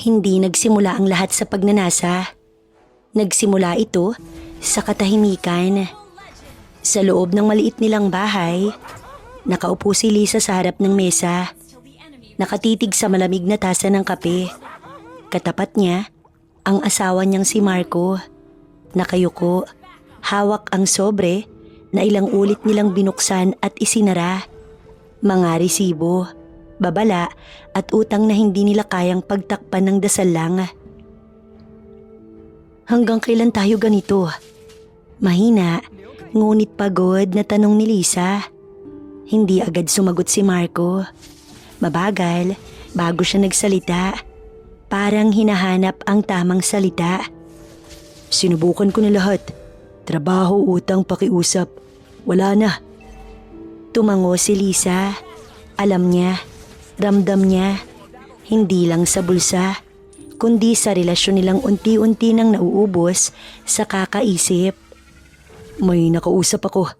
Hindi nagsimula ang lahat sa pagnanasa. Nagsimula ito sa katahimikan. Sa loob ng maliit nilang bahay, nakaupo si Lisa sa harap ng mesa. Nakatitig sa malamig na tasa ng kape. Katapat niya, ang asawa niyang si Marco. Nakayuko, hawak ang sobre na ilang ulit nilang binuksan at isinara. Mga resibo, babala at utang na hindi nila kayang pagtakpan ng dasal lang. Hanggang kailan tayo ganito? Mahina, ngunit pagod na tanong ni Lisa. Hindi agad sumagot si Marco. Mabagal, bago siya nagsalita. Parang hinahanap ang tamang salita. Sinubukan ko na lahat. Trabaho, utang, pakiusap. Wala na. Tumango si Lisa. Alam niya, ramdam niya. Hindi lang sa bulsa, kundi sa relasyon nilang unti-unti nang nauubos sa kakaisip. May nakausap ako.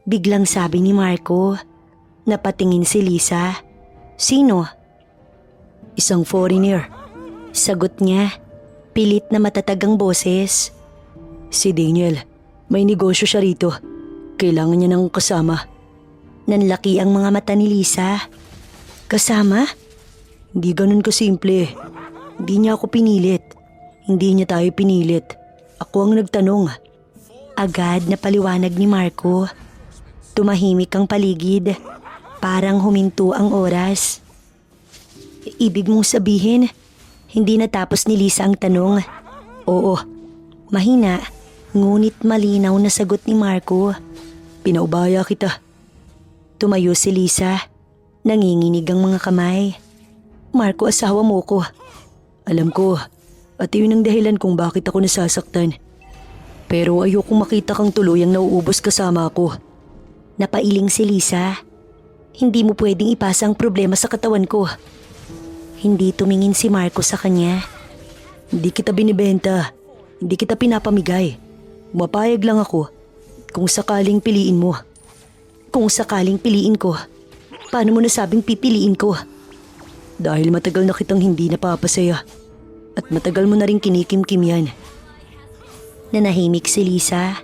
Biglang sabi ni Marco. Napatingin si Lisa. Sino? Isang foreigner. Sagot niya, pilit na matatagang boses. Si Daniel, may negosyo siya rito. Kailangan niya ng kasama. Nanlaki ang mga mata ni Lisa. Kasama? Hindi ganun kasimple. Hindi niya ako pinilit. Hindi niya tayo pinilit. Ako ang nagtanong. Agad na paliwanag ni Marco. Tumahimik ang paligid. Parang huminto ang oras. Ibig mong sabihin, hindi natapos ni Lisa ang tanong. Oo, mahina, ngunit malinaw na sagot ni Marco. Pinaubaya kita. Tumayo si Lisa. Nanginginig ang mga kamay. Marco, asawa mo ko. Alam ko, at yun ang dahilan kung bakit ako nasasaktan. Pero ayokong makita kang tuluyang nauubos kasama ako. Napailing si Lisa. Hindi mo pwedeng ipasa ang problema sa katawan ko. Hindi tumingin si Marco sa kanya. Hindi kita binibenta. Hindi kita pinapamigay. Mapayag lang ako kung sakaling piliin mo. Kung sakaling piliin ko, paano mo nasabing pipiliin ko? Dahil matagal na kitang hindi napapasaya. At matagal mo na rin kinikimkim yan. Nanahimik si Lisa.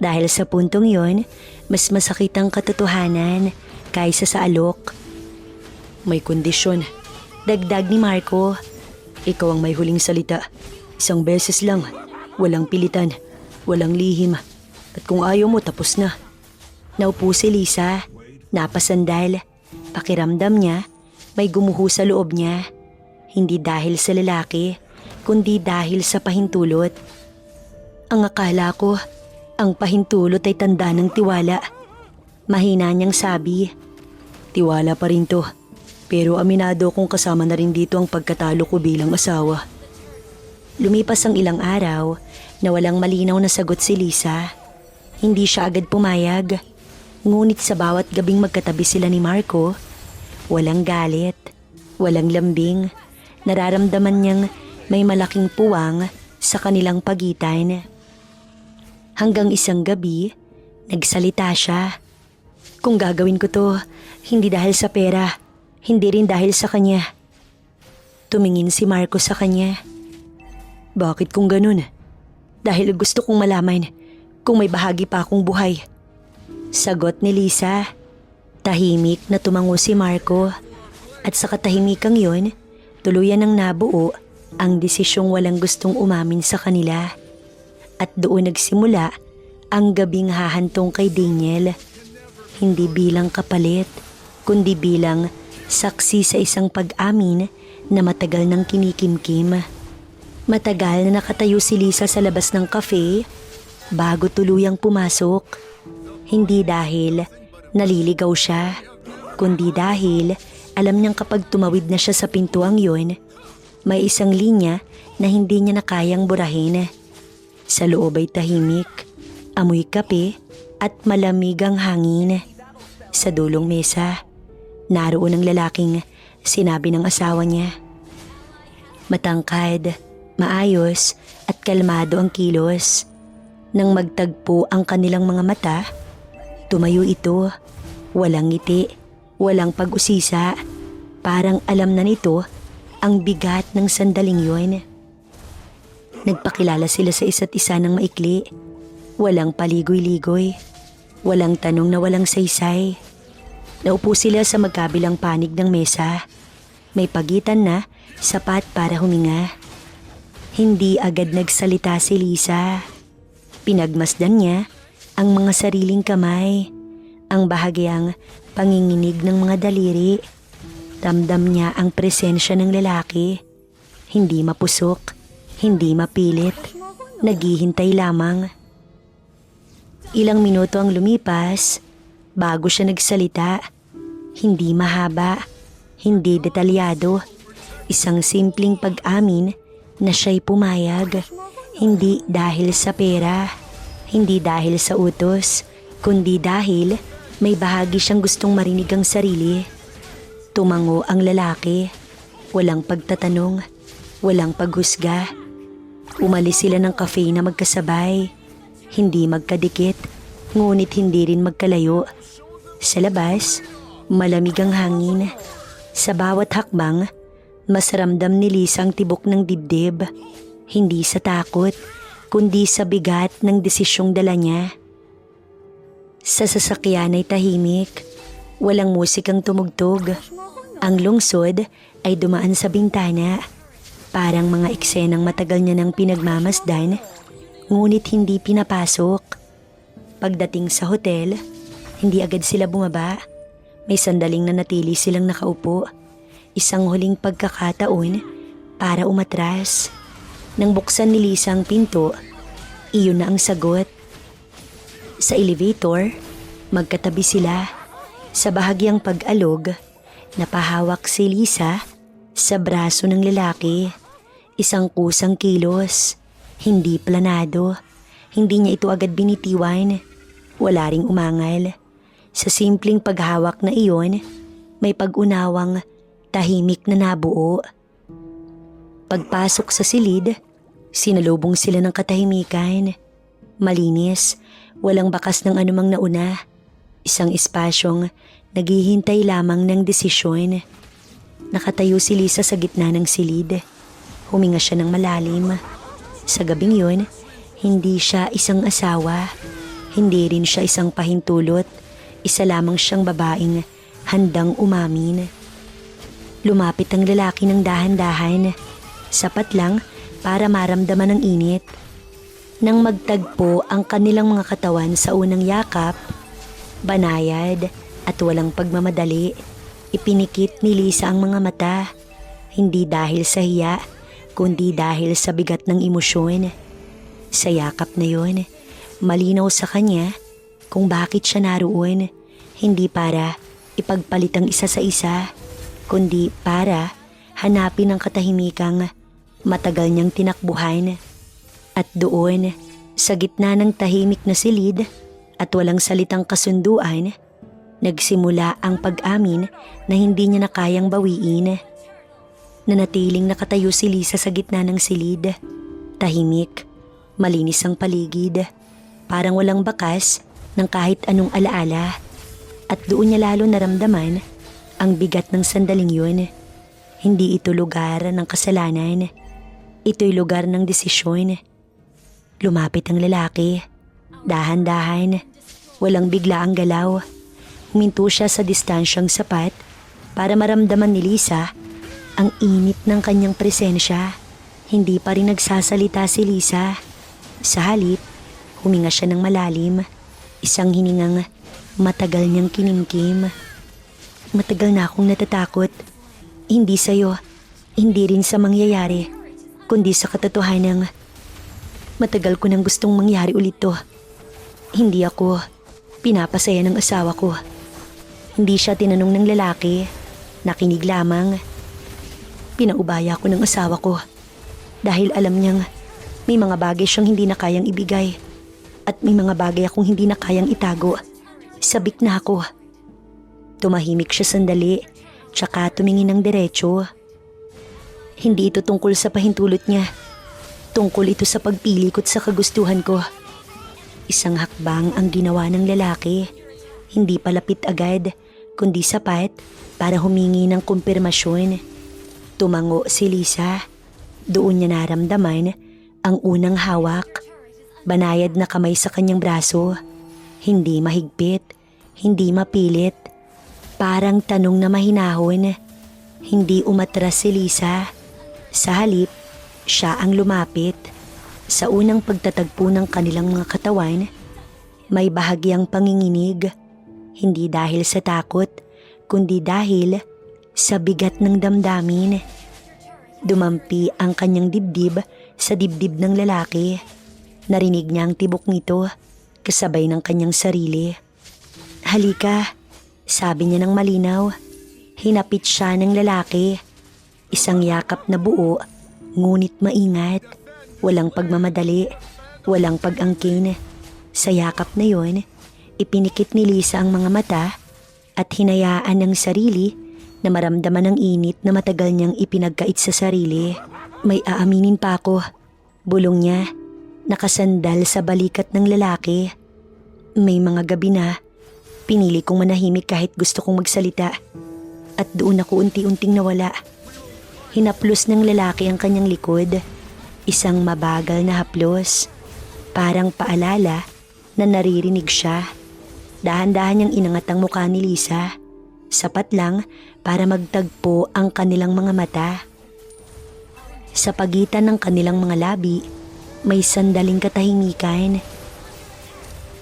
Dahil sa puntong yon, mas masakit ang katotohanan kaysa sa alok. May kondisyon. Dagdag ni Marco. Ikaw ang may huling salita. Isang beses lang. Walang pilitan. Walang lihim. At kung ayaw mo, tapos na. Naupo si Lisa. Napasandal. Pakiramdam niya, may gumuho sa loob niya. Hindi dahil sa lalaki, kundi dahil sa pahintulot. Ang akala ko, ang pahintulot ay tanda ng tiwala. Mahina niyang sabi. Tiwala pa rin to. Pero aminado kong kasama na rin dito ang pagkatalo ko bilang asawa. Lumipas ang ilang araw na walang malinaw na sagot si Lisa. Hindi siya agad pumayag. Ngunit sa bawat gabing magkatabi sila ni Marco, walang galit, walang lambing. Nararamdaman niyang may malaking puwang sa kanilang pagitan. Hanggang isang gabi, nagsalita siya. Kung gagawin ko to, hindi dahil sa pera. Hindi rin dahil sa kanya. Tumingin si Marco sa kanya. Bakit kung ganun? Dahil gusto kong malaman kung may bahagi pa akong buhay. Sagot ni Lisa. Tahimik na tumango si Marco. At sa katahimikang yon, tuluyan ng nabuo ang desisyong walang gustong umamin sa kanila. At doon nagsimula ang gabing hahantong kay Daniel. Hindi bilang kapalit, kundi bilang saksi sa isang pag-amin na matagal nang kinikimkim. Matagal na nakatayo si Lisa sa labas ng cafe bago tuluyang pumasok. Hindi dahil naliligaw siya, kundi dahil alam niyang kapag tumawid na siya sa pintuang yon, may isang linya na hindi niya na kayang burahin. Sa loob ay tahimik, amoy kape at malamig ang hangin. Sa dulong mesa, naroon ang lalaking sinabi ng asawa niya. Matangkad, maayos at kalmado ang kilos. Nang magtagpo ang kanilang mga mata, tumayo ito. Walang ngiti, walang pag-usisa. Parang alam na nito ang bigat ng sandaling yun. Nagpakilala sila sa isa't isa ng maikli. Walang paligoy-ligoy. Walang tanong na walang saysay. Naupo sila sa magkabilang panig ng mesa. May pagitan na, sapat para huminga. Hindi agad nagsalita si Lisa. Pinagmasdan niya ang mga sariling kamay, ang bahagyang panginginig ng mga daliri. Ramdam niya ang presensya ng lalaki. Hindi mapusok, hindi mapilit, naghihintay lamang. Ilang minuto ang lumipas bago siya nagsalita. Hindi mahaba, hindi detalyado. Isang simpleng pag-amin na siya'y pumayag. Hindi dahil sa pera, hindi dahil sa utos, kundi dahil may bahagi siyang gustong marinig ang sarili. Tumango ang lalaki. Walang pagtatanong, walang paghusga. Umalis sila ng cafe na magkasabay. Hindi magkadikit, ngunit hindi rin magkalayo. Sa labas, malamig ang hangin. Sa bawat hakbang, mas ramdam ni Lisa ang tibok ng dibdib. Hindi sa takot, kundi sa bigat ng desisyong dala niya. Sa sasakyan ay tahimik. Walang musikang tumugtog. Ang lungsod ay dumaan sa bintana. Parang mga eksenang matagal niya nang pinagmamasdan, ngunit hindi pinapasok. Pagdating sa hotel, hindi agad sila bumaba. May sandaling nanatili silang nakaupo. Isang huling pagkakataon para umatras. Nang buksan ni Lisa ang pinto, iyon na ang sagot. Sa elevator, magkatabi sila. Sa bahagyang pag-alog, napahawak si Lisa sa braso ng lalaki. Isang kusang kilos, hindi planado. Hindi niya ito agad binitiwan. Wala ring umangal. Sa simpleng paghawak na iyon, may pag-unawang tahimik na nabuo. Pagpasok sa silid, sinalubong sila ng katahimikan. Malinis, walang bakas ng anumang nauna. Isang espasyong naghihintay lamang ng desisyon. Nakatayo si Lisa sa gitna ng silid. Huminga siya ng malalim. Sa gabing yun, hindi siya isang asawa. Hindi rin siya isang pahintulot. Isa lamang siyang babaeng handang umamin. Lumapit ang lalaki ng dahan-dahan. Sapat lang para maramdaman ang init. Nang magtagpo ang kanilang mga katawan sa unang yakap, banayad at walang pagmamadali, ipinikit ni Lisa ang mga mata. Hindi dahil sa hiya, kundi dahil sa bigat ng emosyon. Sa yakap na yon, malinaw sa kanya kung bakit siya naroon. Hindi para ipagpalit ang isa sa isa, kundi para hanapin ang katahimikang matagal niyang tinakbuhan. At doon, sa gitna ng tahimik na silid at walang salitang kasunduan, nagsimula ang pag-amin na hindi niya na kayang bawiin. Nanatiling nakatayo si Lisa sa gitna ng silid. Tahimik, malinis ang paligid. Parang walang bakas ng kahit anong alaala. At doon niya lalo naramdaman ang bigat ng sandaling yun. Hindi ito lugar ng kasalanan. Ito'y lugar ng desisyon. Lumapit ang lalaki. Dahan-dahan, walang bigla ang galaw. Huminto siya sa distansyang sapat para maramdaman ni Lisa ang init ng kanyang presensya. Hindi pa rin nagsasalita si Lisa. Sa halip, huminga siya ng malalim. Isang hiningang matagal niyang kinimkim. Matagal na akong natatakot. Hindi sa'yo, hindi rin sa mangyayari, kundi sa katotohanang matagal ko nang gustong mangyari ulit to. Hindi ako pinapasaya ng asawa ko. Hindi siya tinanong ng lalaki, nakinig lamang. Pinaubaya ko ng asawa ko dahil alam niyang may mga bagay siyang hindi na kayang ibigay at may mga bagay akong hindi na kayang itago. Sabik na ako. Tumahimik siya sandali, tsaka tumingin ng diretso. Hindi ito tungkol sa pahintulot niya. Tungkol ito sa pagpili ko't sa kagustuhan ko. Isang hakbang ang ginawa ng lalaki. Hindi palapit agad, kundi sapat para humingi ng kumpirmasyon. Tumango si Lisa. Doon niya naramdaman ang unang hawak. Banayad na kamay sa kanyang braso. Hindi mahigpit, hindi mapilit. Parang tanong na mahinahon. Hindi umatras si Lisa. Sa halip, siya ang lumapit. Sa unang pagtatagpo ng kanilang mga katawan, may bahagyang panginginig. Hindi dahil sa takot, kundi dahil sa bigat ng damdamin. Dumampi ang kanyang dibdib sa dibdib ng lalaki. Narinig niya ang tibok nito, kasabay ng kanyang sarili. "Halika," sabi niya ng malinaw. Hinapit siya ng lalaki. Isang yakap na buo, ngunit maingat. Walang pagmamadali, walang pag-angkin. Sa yakap na yon, ipinikit ni Lisa ang mga mata at hinayaan ng sarili na maramdaman ang init na matagal niyang ipinagkait sa sarili. "May aaminin pa ako," bulong niya, nakasandal sa balikat ng lalaki. "May mga gabi na pinili kong manahimik kahit gusto kong magsalita. At doon ako unti-unting nawala." Hinaplos ng lalaki ang kanyang likod. Isang mabagal na haplos. Parang paalala na naririnig siya. Dahan-dahan niyang inangat ang mukha ni Lisa. Sapat lang para magtagpo ang kanilang mga mata. Sa pagitan ng kanilang mga labi, may sandaling katahimikan.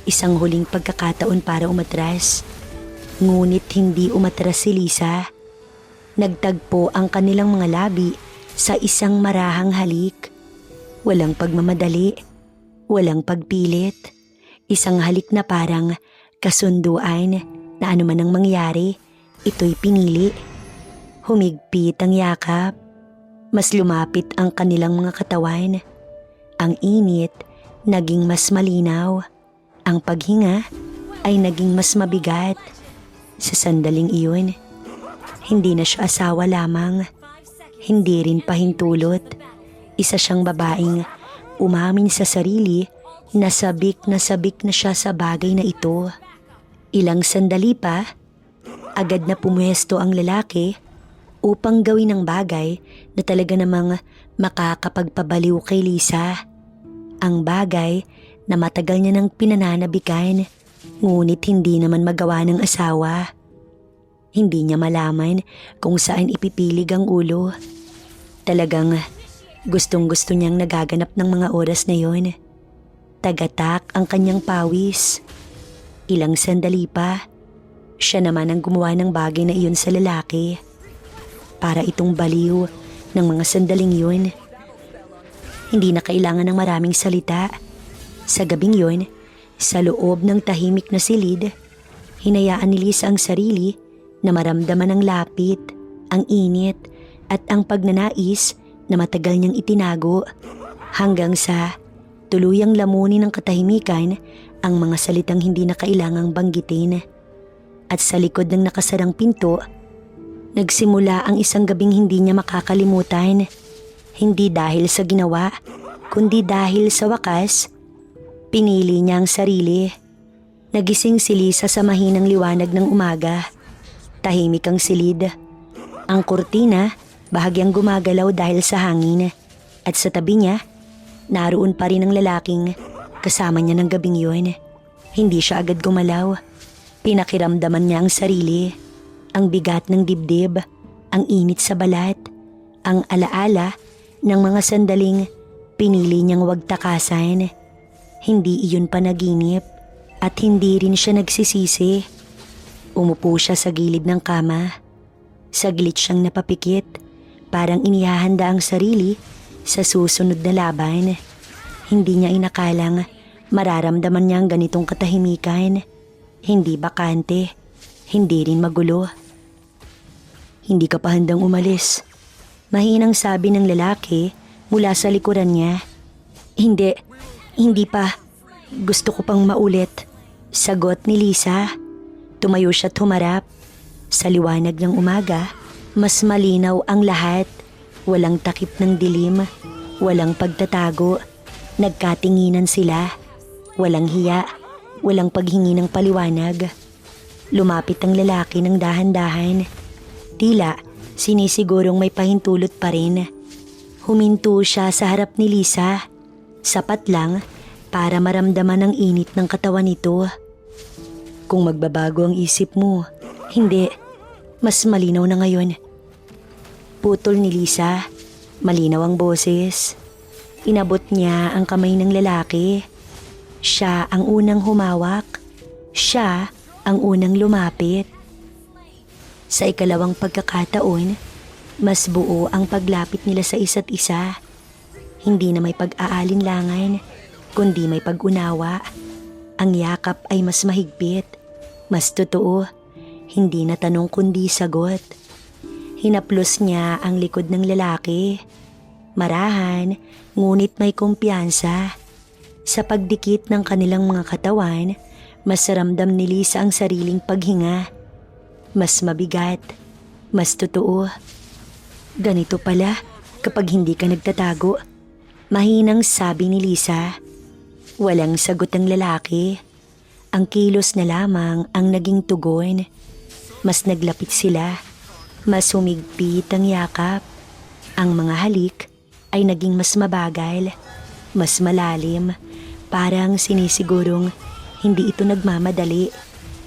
Isang huling pagkakataon para umatras. Ngunit hindi umatras si Lisa. Nagtagpo ang kanilang mga labi sa isang marahang halik. Walang pagmamadali, walang pagpilit. Isang halik na parang kasunduan na anuman ang mangyari, ito'y pinili. Humigpit ang yakap. Mas lumapit ang kanilang mga katawan. Ang init naging mas malinaw. Ang paghinga ay naging mas mabigat. Sa sandaling iyon, hindi na siya asawa lamang. Hindi rin pahintulot. Isa siyang babaeng umamin sa sarili na sabik na siya sa bagay na ito. Ilang sandali pa, agad na pumuesto ang lalaki upang gawin ang bagay na talaga namang makakapagpabaliw kay Lisa. Ang bagay na matagal niya nang pinananabikan, ngunit hindi naman magawa ng asawa. Hindi niya malaman kung saan ipipilig ang ulo. Talagang gustong-gusto niyang nagaganap ng mga oras na yon. Tagatak ang kanyang pawis. Ilang sandali pa, siya naman ang gumawa ng bagay na iyon sa lalaki. Para itong baliw ng mga sandaling yun. Hindi na kailangan ng maraming salita. Sa gabing yon, sa loob ng tahimik na silid, hinayaan ni Lisa ang sarili na maramdaman ang lapit, ang init at ang pagnanais na matagal niyang itinago, hanggang sa tuluyang lamunin ng katahimikan ang mga salitang hindi na kailangang banggitin. At sa likod ng nakasarang pinto, nagsimula ang isang gabing hindi niya makakalimutan. Hindi dahil sa ginawa, kundi dahil sa wakas, pinili niya ang sarili. Nagising si Lisa sa mahinang liwanag ng umaga. Tahimik ang silid. Ang kurtina, bahagyang gumagalaw dahil sa hangin. At sa tabi niya, naroon pa rin ang lalaking kasama niya ng gabing yun. Hindi siya agad gumalaw. Pinakiramdaman niya ang sarili. Ang bigat ng dibdib, ang init sa balat, ang alaala ng mga sandaling pinili niyang wag takasan. Hindi iyon panaginip at hindi rin siya nagsisisi. Umupo siya sa gilid ng kama. Saglit siyang napapikit, parang inihahanda ang sarili sa susunod na laban. Hindi niya inakalang mararamdaman niya ang ganitong katahimikan. Hindi bakante, hindi rin magulo. "Hindi ka pa handang umalis?" Mahinang sabi ng lalaki mula sa likuran niya. Hindi pa. Gusto ko pang maulit," sagot ni Lisa. Tumayo siya at humarap. Sa liwanag ng umaga, mas malinaw ang lahat. Walang takip ng dilim, walang pagtatago. Nagkatinginan sila. Walang hiya, walang paghingi ng paliwanag. Lumapit ang lalaki ng dahan-dahan. Tila Sinisigurong may pahintulot pa rin. Huminto siya sa harap ni Lisa. Sapat lang para maramdaman ang init ng katawan nito. Kung magbabago ang isip mo, hindi. Mas malinaw na ngayon. Putol ni Lisa. Malinaw ang boses. Inabot niya ang kamay ng lalaki. Siya ang unang humawak. Siya ang unang lumapit. Sa ikalawang pagkakataon, mas buo ang paglapit nila sa isa't isa. Hindi na may pag-aalinlangan, kundi may pag-unawa. Ang yakap ay mas mahigpit, mas totoo, hindi na tanong kundi sagot. Hinaplos niya ang likod ng lalaki. Marahan, ngunit may kumpiyansa. Sa pagdikit ng kanilang mga katawan, mas ramdam ni Lisa ang sariling paghinga. Mas mabigat, mas totoo. Ganito pala kapag hindi ka nagtatago. Mahinang sabi ni Lisa. Walang sagot ang lalaki. Ang kilos na lamang ang naging tugon. Mas naglapit sila. Mas humigpit ang yakap. Ang mga halik ay naging mas mabagal, mas malalim. Parang sinisigurong hindi ito nagmamadali,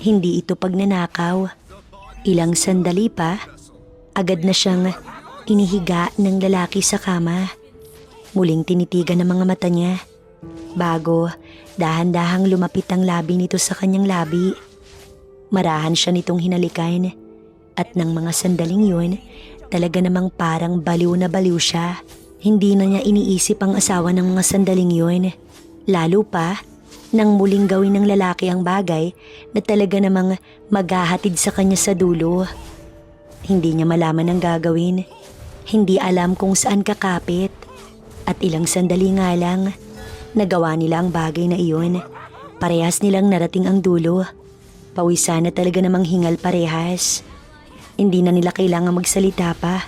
hindi ito pagnanakaw. Ilang sandali pa, agad na siyang inihiga ng lalaki sa kama. Muling tinitigan ang mga mata niya. Bago, dahan-dahang lumapit ang labi nito sa kanyang labi. Marahan siya nitong hinalikan. At ng mga sandaling yun, talaga namang parang baliw na baliw siya. Hindi na niya iniisip ang asawa ng mga sandaling yun. Lalo pa, nang muling gawin ng lalaki ang bagay na talaga namang maghahatid sa kanya sa dulo. Hindi niya malaman ang gagawin. Hindi alam kung saan kakapit. At ilang sandali nga lang, nagawa nila ang bagay na iyon. Parehas nilang narating ang dulo. Pawisan na talaga namang hingal parehas. Hindi na nila kailangang magsalita pa.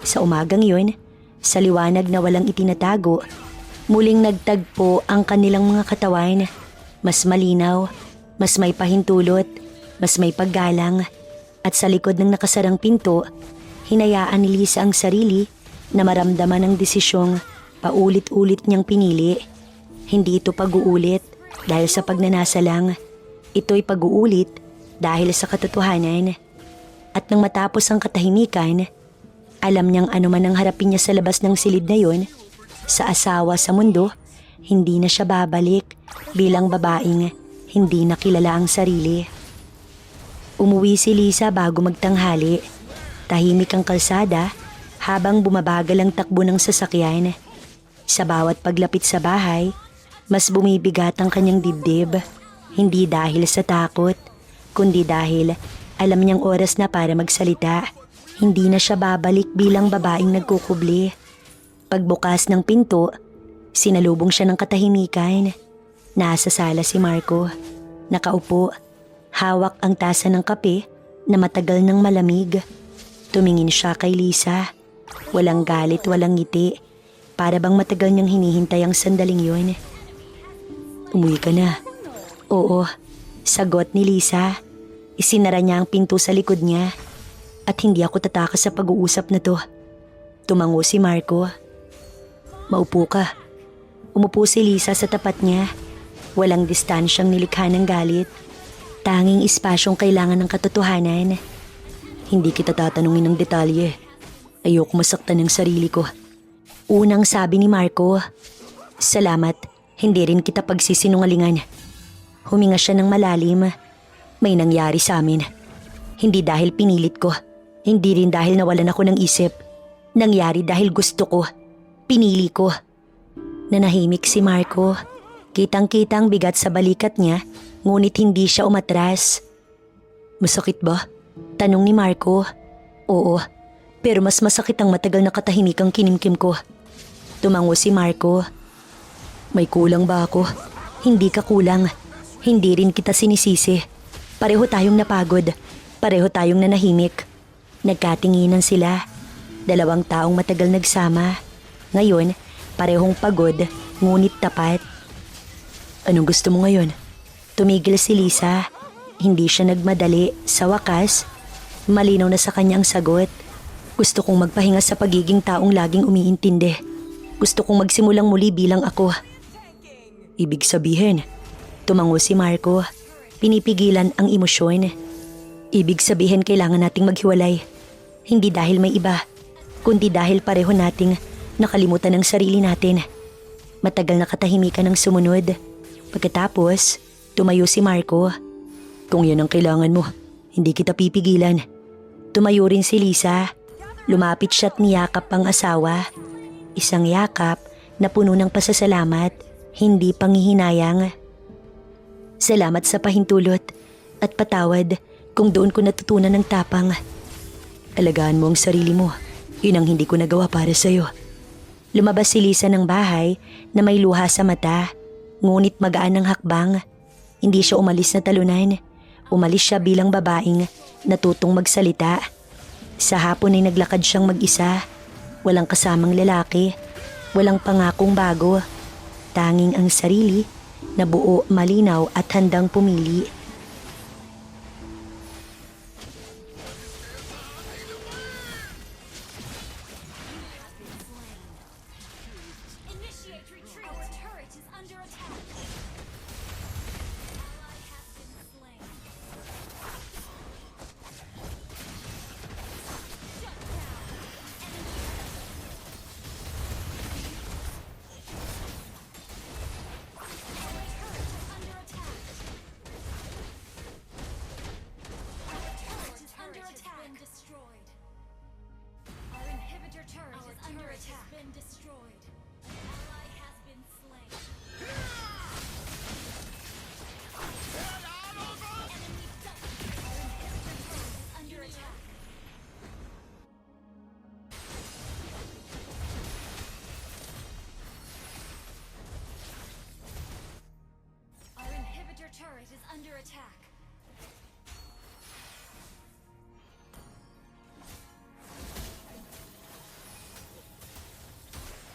Sa umagang yun, sa liwanag na walang itinatago, muling nagtagpo ang kanilang mga katawan. Mas malinaw, mas may pahintulot, mas may paggalang. At sa likod ng nakasarang pinto, hinayaan ni Lisa ang sarili na maramdaman ang desisyong paulit-ulit niyang pinili. Hindi ito pag-uulit dahil sa pagnanasa lang. Ito'y pag-uulit dahil sa katotohanan. At nang matapos ang katahimikan, alam niyang ano man ang harapin niya sa labas ng silid na yon, sa asawa sa mundo, hindi na siya babalik bilang babaeng hindi nakilala ang sarili. Umuwi si Lisa bago magtanghali. Tahimik ang kalsada habang bumabagal ang takbo ng sasakyan. Sa bawat paglapit sa bahay, mas bumibigat ang kanyang dibdib. Hindi dahil sa takot, kundi dahil alam niyang oras na para magsalita. Hindi na siya babalik bilang babaeng nagkukubli. Pagbukas ng pinto, sinalubong siya ng katahimikan. Nasa sala si Marco. Nakaupo, hawak ang tasa ng kape na matagal ng malamig. Tumingin siya kay Lisa. Walang galit, walang ngiti. Para bang matagal niyang hinihintay ang sandaling yun. Umuwi ka na. Oo, sagot ni Lisa. Isinara niya ang pinto sa likod niya. At hindi ako tatakas sa pag-uusap na to. Tumango si Marco. Maupo ka. Umupo si Lisa sa tapat niya. Walang distansyang nilikha ng galit. Tanging espasyong kailangan ng katotohanan. Hindi kita tatanungin ng detalye. Ayoko masaktan ng sarili ko. Unang sabi ni Marco. Salamat, hindi rin kita pagsisinungalingan. Huminga siya ng malalim. May nangyari sa amin. Hindi dahil pinilit ko. Hindi rin dahil nawalan ako ng isip. Nangyari dahil gusto ko. Pinili ko. Nanahimik si Marco. Kitang-kita ang bigat sa balikat niya, ngunit hindi siya umatras. Masakit ba? Tanong ni Marco. Oo, pero mas masakit ang matagal na katahimikang kinimkim ko. Tumango si Marco. May kulang ba ako? Hindi ka kulang. Hindi rin kita sinisisi. Pareho tayong napagod. Pareho tayong nanahimik. Nagkatinginan sila. Dalawang taong matagal nagsama. Ngayon, parehong pagod, ngunit tapat. Anong gusto mo ngayon? Tumigil si Lisa. Hindi siya nagmadali. Sa wakas, malinaw na sa kanya ang sagot. Gusto kong magpahinga sa pagiging taong laging umiintindi. Gusto kong magsimulang muli bilang ako. Ibig sabihin, tumango si Marco. Pinipigilan ang emosyon. Ibig sabihin kailangan nating maghiwalay. Hindi dahil may iba, kundi dahil pareho nating nakalimutan ang sarili natin. Matagal na katahimikan ang sumunod. Pagkatapos, tumayo si Marco. Kung yan ang kailangan mo, hindi kita pipigilan. Tumayo rin si Lisa. Lumapit siya at niyakap ang asawa. Isang yakap na puno ng pasasalamat, hindi panghihinayang. Salamat sa pahintulot at patawad kung doon ko natutunan ng tapang. Alagaan mo ang sarili mo. Yun ang hindi ko nagawa para sa'yo. Lumabas si Lisa ng bahay na may luha sa mata, ngunit magaan ang hakbang. Hindi siya umalis na talunan. Umalis siya bilang babaeng natutong magsalita. Sa hapon ay naglakad siyang mag-isa. Walang kasamang lalaki. Walang pangakong bago. Tanging ang sarili na buo, malinaw at handang pumili. Turret is under attack.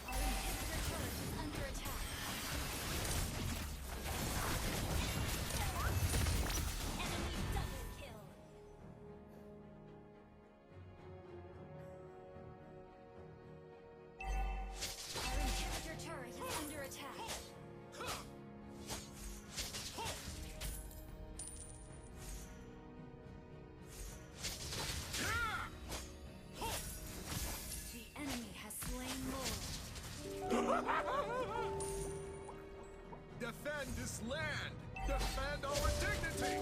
Our inhibitor turret is under attack. Enemy double kill. Our inhibitor turret is under attack. Defend this land! Defend our dignity!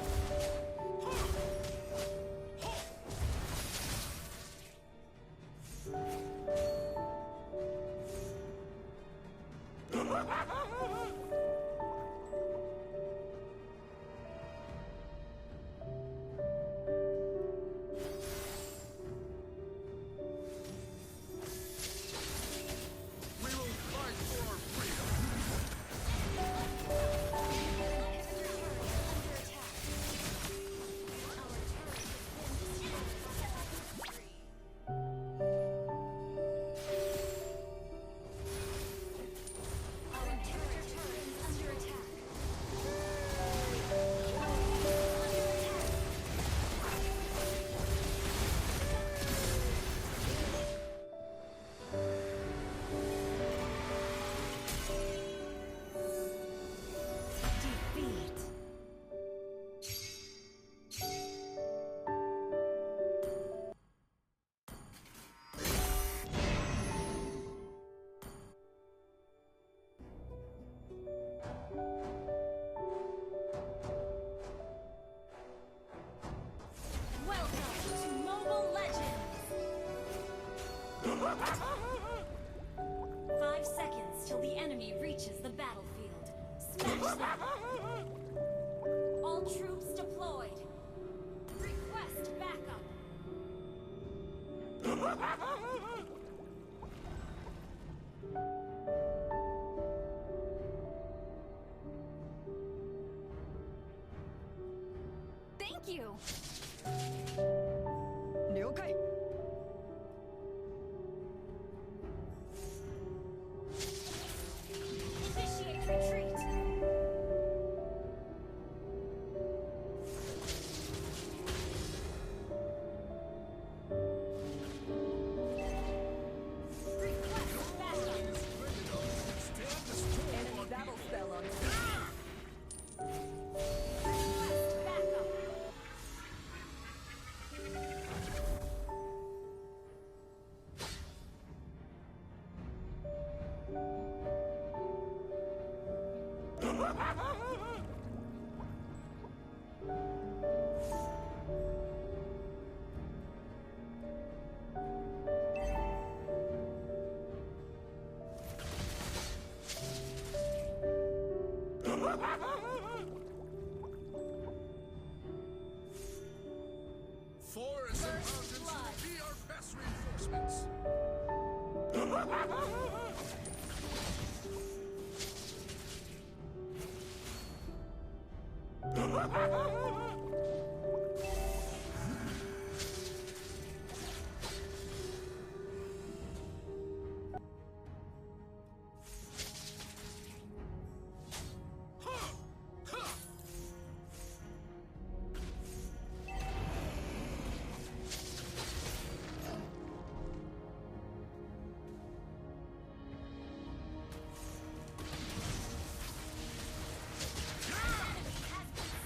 All troops deployed. Request backup. Thank you. 了解。 Initiate retreat.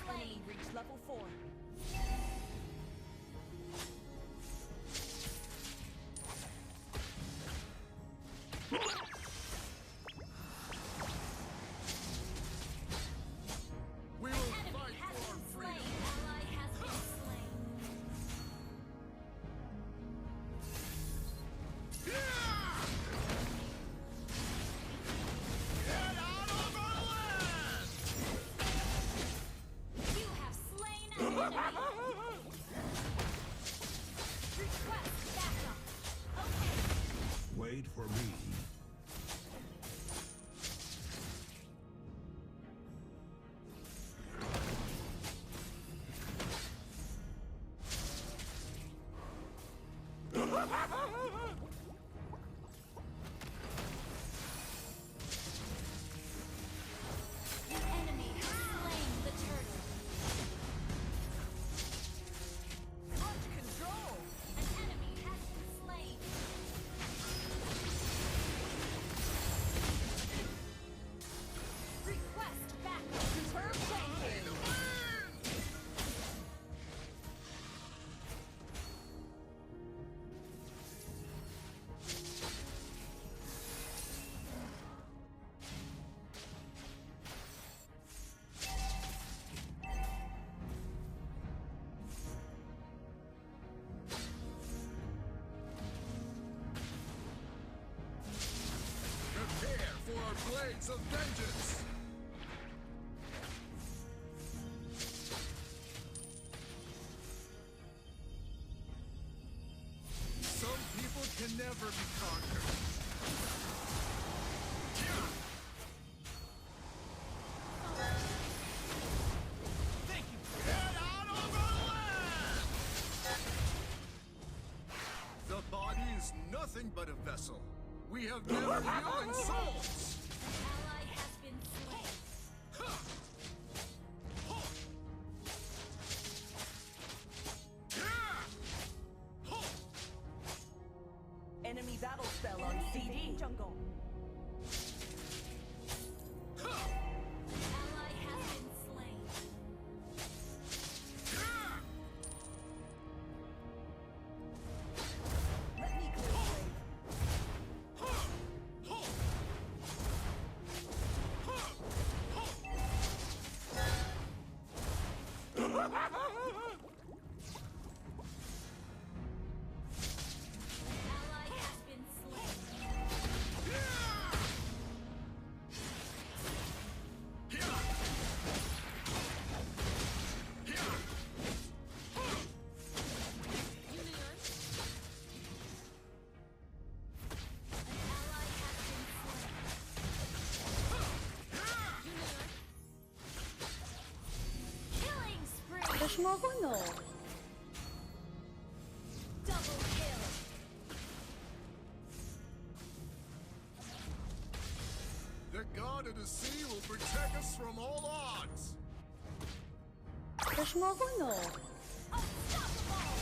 Enemy reached level 4. We will Enemy fight has for our been slain. freedom. Ally has been slain. Get out of our land! You have slain an enemy. Request backup. Okay. Wait for me. The enemy has slain the turtle. Launch control. An enemy has been slain. Request backup. Superb tanking. Prepare for our blades of vengeance! Some people can never be conquered. Thank you. Get out of our land! The body is nothing but a vessel. We have never yielding souls! Ally has been slain. Enemy battle spell on CD. Jungle. Ally has been slain. Let me clear the way. Ally has been slain. An ally has been slain. Killing spree. Push mo ko, no? Double kill. The god of the sea will protect us from all odds! Push mo ko, no? Unstoppable.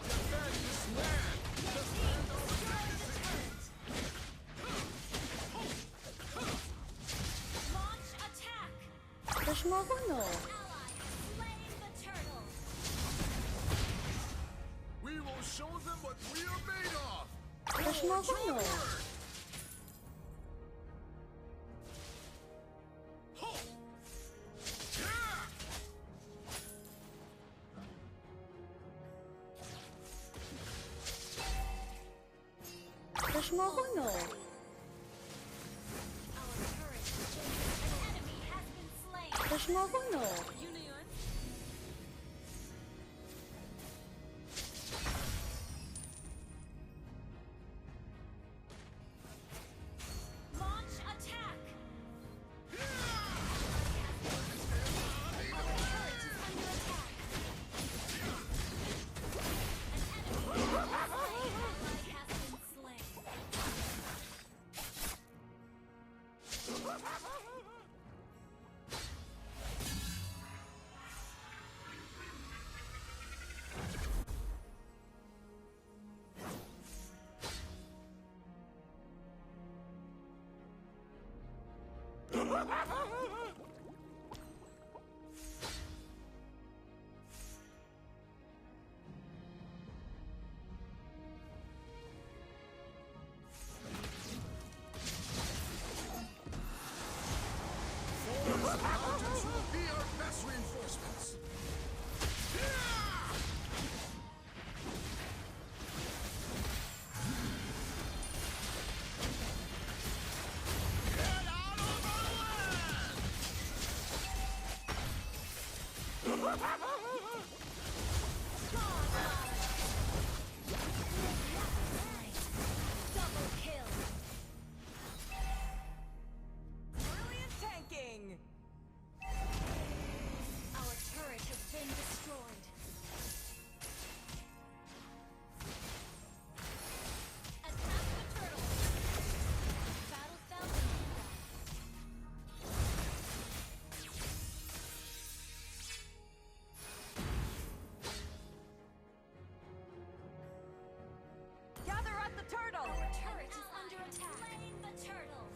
Defend this land! Defend our Launch attack. Push mo ko, no? Ally has slain the turtle. We will show them what we are made of! Push mo ko, no? Onward! Ho! Yeah! Push mo ko, no? Our turret has been. An enemy has been slain. Push mo ko, no? Mountains will be our best reinforcements. Get out of our land! Double kill. Brilliant tanking! Our turret has been destroyed. Attack the turtle. Battle Falcon. Gather at the turtle! Our turret is under attack. Slain the turtle.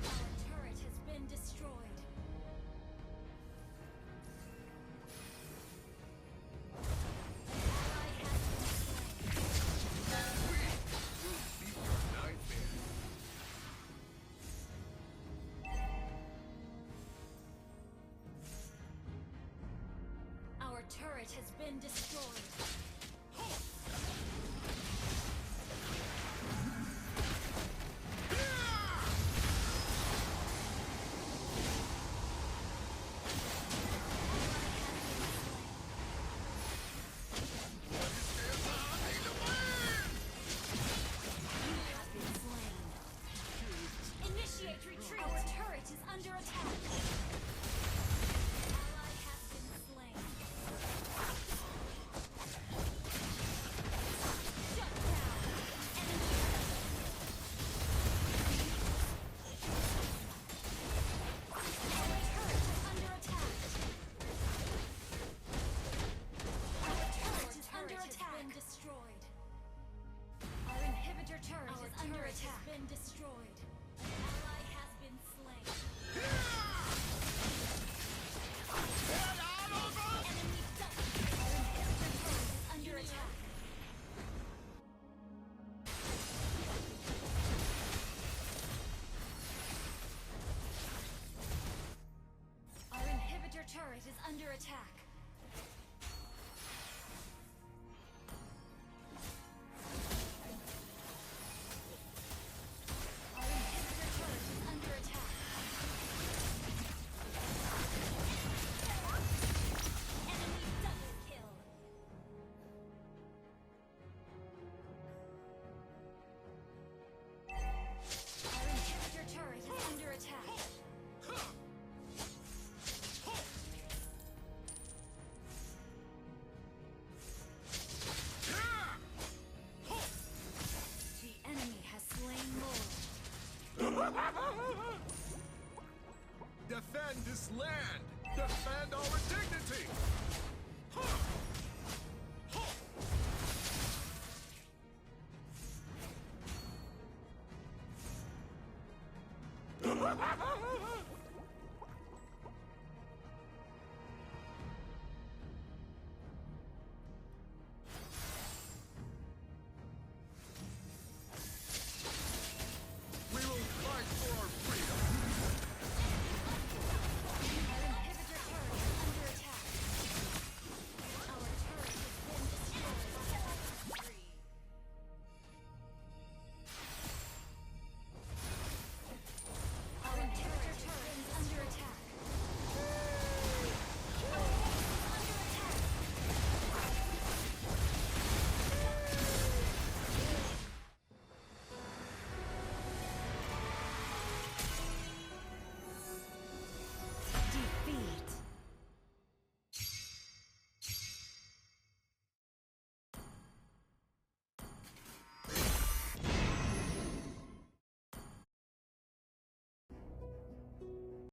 Our turret has been destroyed. An ally has been slain. Will beat your nightmare. Our turret has been destroyed. Initiate retreat! Our turret is under attack! Ally has been slain. Shut down! Enemy Our turret is under attack! Our turret is under attack! Been destroyed. Our inhibitor turret is under attack. Has been destroyed. An ally has been slain. Get out of our Enemy double. Our inhibitor turret is under attack. Our inhibitor turret is under attack. Our inhibitor turret is under attack. Enemy double kill. Our inhibitor turret is under attack. The enemy has slain more. defend this land. Defend our dignity.